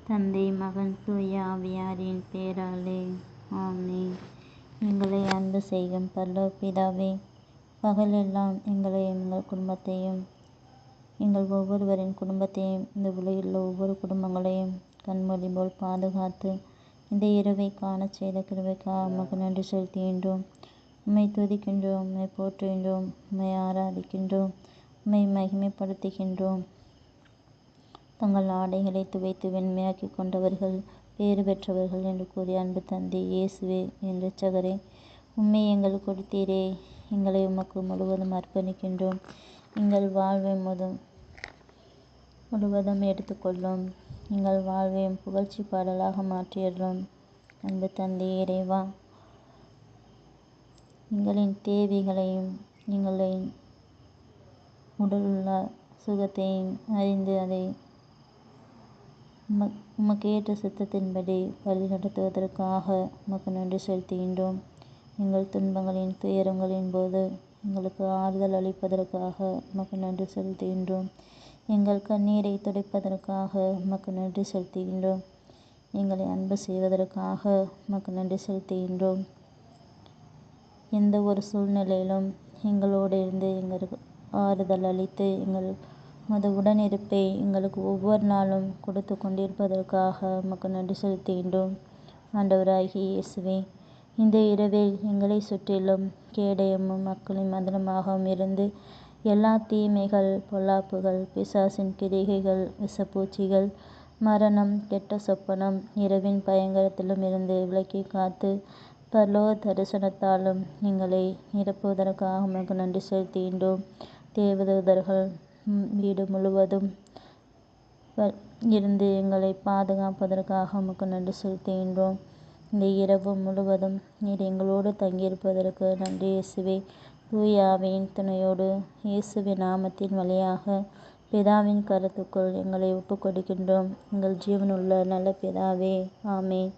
தந்தை, மகன், தூய ஆவியாரின் பேராலே ஆமென். எங்களை அன்பு செய்யும் பரலோக பிதாவே, பகலெல்லாம் எங்களையும் எங்கள் குடும்பத்தையும் எங்கள் ஒவ்வொருவரின் குடும்பத்தையும் இந்த உலகில் உள்ள ஒவ்வொரு குடும்பங்களையும் கண்மொழி போல் பாதுகாத்து இந்த இரவை காணச் செய்த கிருபைக்காக உமக்கு நன்றி செலுத்துகின்றோம். உம்மை துதிக்கின்றோம், உம்மை போற்றுகின்றோம், உம்மை ஆராதிக்கின்றோம், உம்மை மகிமைப்படுத்துகின்றோம். தங்கள் ஆடைகளை துவைத்து வெண்மையாக்கி கொண்டவர்கள் பேறு பெற்றவர்கள் என்று கூறிய அன்பு தந்தை இயேசுவே என் இரட்சகரே, உம்மை எங்கள் கொடுத்தீரே. எங்களை உமக்கு முழுவதும் அர்ப்பணிக்கின்றோம். எங்கள் வாழ்வை முழுவதும் எடுத்துக்கொள்ளும். எங்கள் வாழ்வையும் புகழ்ச்சி பாடலாக மாற்றியறலும். அன்பு தந்தை இறைவா, எங்களின் தேவைகளையும் எங்களின் உடலுள்ள சுகத்தையும் அறிந்து அதை உமக்கு ஏற்ற சித்தத்தின்படி வழி நடத்துவதற்காக உமக்கு நன்றி செலுத்துகின்றோம். எங்கள் துன்பங்களின் துயரங்களின் போது எங்களுக்கு ஆறுதல் அளிப்பதற்காக உமக்கு நன்றி செலுத்துகின்றோம். எங்கள் கண்ணீரை துடைப்பதற்காக உமக்கு நன்றி செலுத்துகின்றோம். எங்களை அன்பு செய்வதற்காக உமக்கு நன்றி செலுத்துகின்றோம். எந்த ஒரு சூழ்நிலையிலும் எங்களோடு இருந்து எங்களுக்கு ஆறுதல் அளித்து எங்கள் உடனிருப்பை எங்களுக்கு ஒவ்வொரு நாளும் கொடுத்து கொண்டிருப்பதற்காக உமக்கு நன்றி செலுத்துகின்றோம். ஆண்டவராகிய இயேசுவே, இந்த இரவில் எங்களை சுற்றிலும் கேடயமும் மக்களின் மந்திரமாகவும் இருந்து எல்லா தீமைகள், பொல்லாப்புகள், பிசாசின் கிரிகைகள், விஷப்பூச்சிகள், மரணம், கெட்ட சொப்பனம், இரவின் பயங்கரத்திலும் இருந்து விலக்கி காத்து பரலோக தரிசனத்தாலும் எங்களை நிரப்புவதற்காக உமக்கு நன்றி செலுத்துகின்றோம். தேவதூதர்கள் வீடு முழுவதும் இருந்து எங்களை பாதுகாப்பதற்காக உமக்கு நன்றி செலுத்துகின்றோம். இந்த இரவு முழுவதும் நீர் எங்களோடு தங்கியிருப்பதற்கு நன்றி இயேசுவே. தூய ஆவியின் துணையோடு இயேசுவின் நாமத்தின் வழியாக பிதாவின் கருத்துக்குள் எங்களை ஒப்புக்கொடுக்கின்றோம். எங்கள் ஜீவனுள்ள நல்ல பிதாவே, ஆமென்.